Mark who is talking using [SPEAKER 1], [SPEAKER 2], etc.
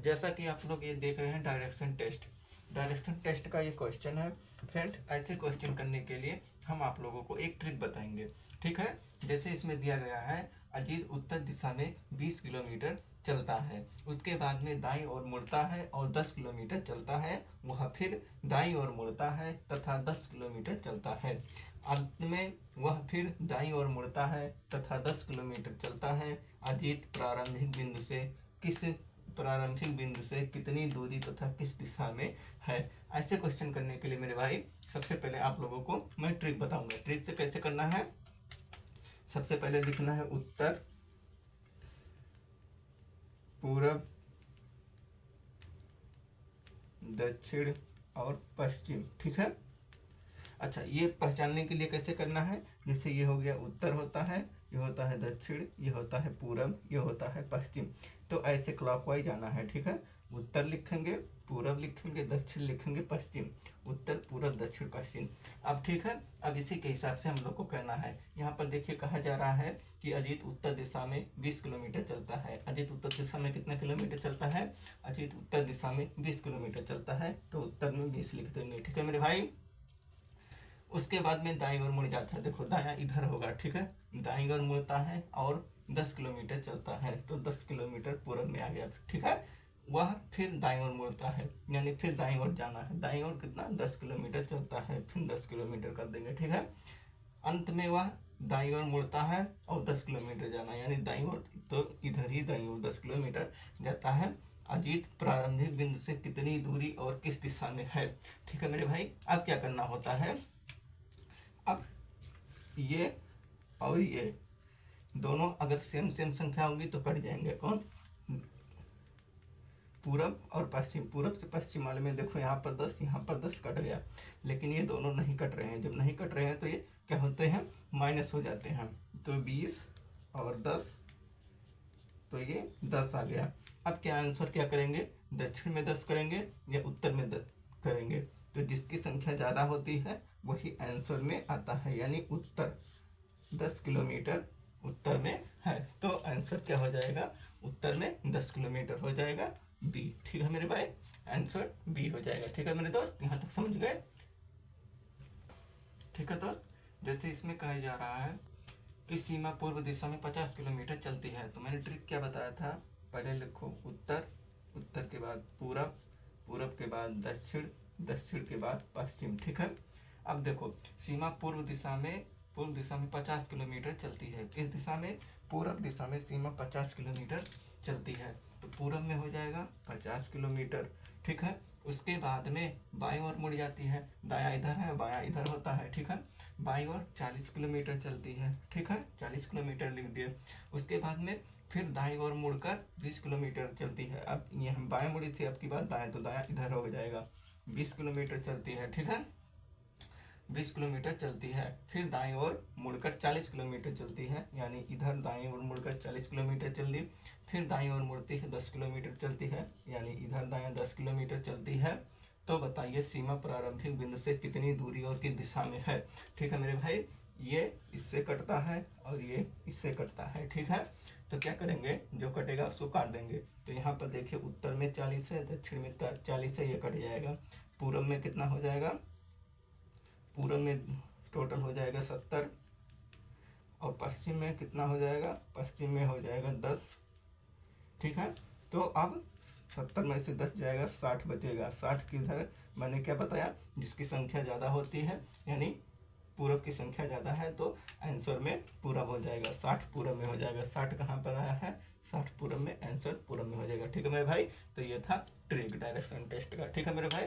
[SPEAKER 1] जैसा कि आप लोग ये देख रहे हैं डायरेक्शन टेस्ट, डायरेक्शन टेस्ट का ये क्वेश्चन है फ्रेंड। ऐसे क्वेश्चन करने के लिए हम आप लोगों को एक ट्रिक बताएंगे, ठीक है। जैसे इसमें दिया गया है अजीत उत्तर दिशा में 20 किलोमीटर चलता है, उसके बाद में दाईं ओर मुड़ता है और 10 किलोमीटर चलता है, वह फिर दाईं ओर मुड़ता है तथा 10 किलोमीटर चलता है, अंत में वह फिर दाईं ओर मुड़ता है तथा 10 किलोमीटर चलता है। अजीत प्रारंभिक बिंदु से कितनी दूरी तथा किस दिशा में है। ऐसे क्वेश्चन करने के लिए मेरे भाई सबसे पहले आप लोगों को मैं ट्रिक बताऊंगा। ट्रिक से कैसे करना है, सबसे पहले लिखना है उत्तर, पूरब, दक्षिण और पश्चिम, ठीक है। अच्छा, ये पहचानने के लिए कैसे करना है, जैसे ये हो गया उत्तर होता है, ये होता है दक्षिण, ये होता है पूरब, ये होता है पश्चिम, तो ऐसे क्लॉकवाइज आना है, ठीक है। उत्तर लिखेंगे, पूरब लिखेंगे, दक्षिण लिखेंगे, पश्चिम, उत्तर पूरब दक्षिण पश्चिम। अब ठीक है, अब इसी के हिसाब से हम लोग को करना है। यहाँ पर देखिए कहा जा रहा है कि अजीत उत्तर दिशा में 20 किलोमीटर चलता है। अजीत उत्तर दिशा में कितना किलोमीटर चलता है, अजीत उत्तर दिशा में 20 किलोमीटर चलता है, तो उत्तर में 20 लिख देंगे, ठीक है मेरे भाई। उसके बाद में दाईं ओर मुड़ जाता है, देखो दायां इधर होगा, ठीक है, दाईं ओर मुड़ता है और 10 किलोमीटर चलता है, तो 10 किलोमीटर पूरब में आ गया, ठीक है। वह फिर दाईं ओर मुड़ता है, यानी फिर दाईं ओर जाना है, दाईं ओर कितना 10 किलोमीटर चलता है, फिर 10 किलोमीटर कर देंगे, ठीक है। अंत में वह दाईं ओर मुड़ता है और 10 किलोमीटर जाना, यानी दाईं ओर, तो इधर ही दाईं ओर 10 किलोमीटर जाता है। अजीत प्रारंभिक बिंदु से कितनी दूरी और किस दिशा में है, ठीक है मेरे भाई। अब क्या करना होता है, अब ये और ये दोनों अगर सेम सेम संख्या होंगी तो कट जाएंगे, कौन, पूरब और पश्चिम। पूरब से पश्चिम वाले में देखो यहाँ पर 10, यहाँ पर 10 कट गया, लेकिन ये दोनों नहीं कट रहे हैं। जब नहीं कट रहे हैं तो ये क्या होते हैं, माइनस हो जाते हैं, तो 20 और 10, तो ये 10 आ गया। अब क्या आंसर क्या करेंगे, दक्षिण में 10 करेंगे या उत्तर में 10 करेंगे, तो जिसकी संख्या ज़्यादा होती है वही आंसर में आता है, यानी उत्तर 10 किलोमीटर उत्तर में है, तो आंसर क्या हो जाएगा, उत्तर में 10 किलोमीटर हो जाएगा, बी, ठीक है मेरे भाई, आंसर बी हो जाएगा, ठीक है मेरे दोस्त, यहाँ तक समझ गए, ठीक है दोस्त। जैसे इसमें कहा जा रहा है कि सीमा पूर्व दिशा में 50 किलोमीटर चलती है, तो मैंने ट्रिक क्या बताया था, पहले लिखो उत्तर, उत्तर के बाद पूरब, पूरब के बाद दक्षिण, दक्षिण के बाद पश्चिम, ठीक है। अब देखो सीमा पूर्व दिशा में 50 किलोमीटर चलती है, किस दिशा में, पूरब दिशा में सीमा 50 किलोमीटर चलती है, तो पूरब में हो जाएगा 50 किलोमीटर, ठीक है। उसके बाद में बाईं ओर मुड़ जाती है, दायां इधर है बायां इधर होता है, ठीक है। बाईं ओर 40 किलोमीटर चलती है, ठीक है, 40 किलोमीटर लिख दिए। उसके बाद में फिर दाईं ओर मुड़कर 20 किलोमीटर चलती है। अब ये हम बाएं मुड़ी थी, अब की बात दाएं, तो दायां इधर हो जाएगा, 20 किलोमीटर चलती है, ठीक है, 20 किलोमीटर चलती है। फिर दाईं ओर मुड़कर 40 किलोमीटर चलती है, यानी इधर दाईं ओर मुड़कर 40 किलोमीटर चल दी। फिर दाईं ओर मुड़ती है 10 किलोमीटर चलती है, यानी इधर दायां 10 किलोमीटर चलती है। तो बताइए सीमा प्रारंभिक बिंदु से कितनी दूरी और किस दिशा में है, ठीक है मेरे भाई। ये इससे कटता है और ये इससे कटता है, ठीक है। तो क्या करेंगे, जो कटेगा उसको काट देंगे। तो यहाँ पर देखिए उत्तर में 40 है, दक्षिण में 40 है, ये कट जाएगा। पूरब में कितना हो जाएगा, पूरब में टोटल हो जाएगा 70, और पश्चिम में कितना हो जाएगा, पश्चिम में हो जाएगा 10, ठीक है। तो अब 70 में से 10 जाएगा, 60 बचेगा। 60 किधर, मैंने क्या बताया, जिसकी संख्या ज़्यादा होती है, यानी पूरब की संख्या ज़्यादा है, तो आंसर में पूरब हो जाएगा, 60 पूरब में हो जाएगा। 60 कहाँ पर आया है, 60 पूरब में, आंसर पूरब में हो जाएगा, ठीक है मेरे भाई। तो ये था ट्रिक डायरेक्शन टेस्ट का, ठीक है मेरे भाई।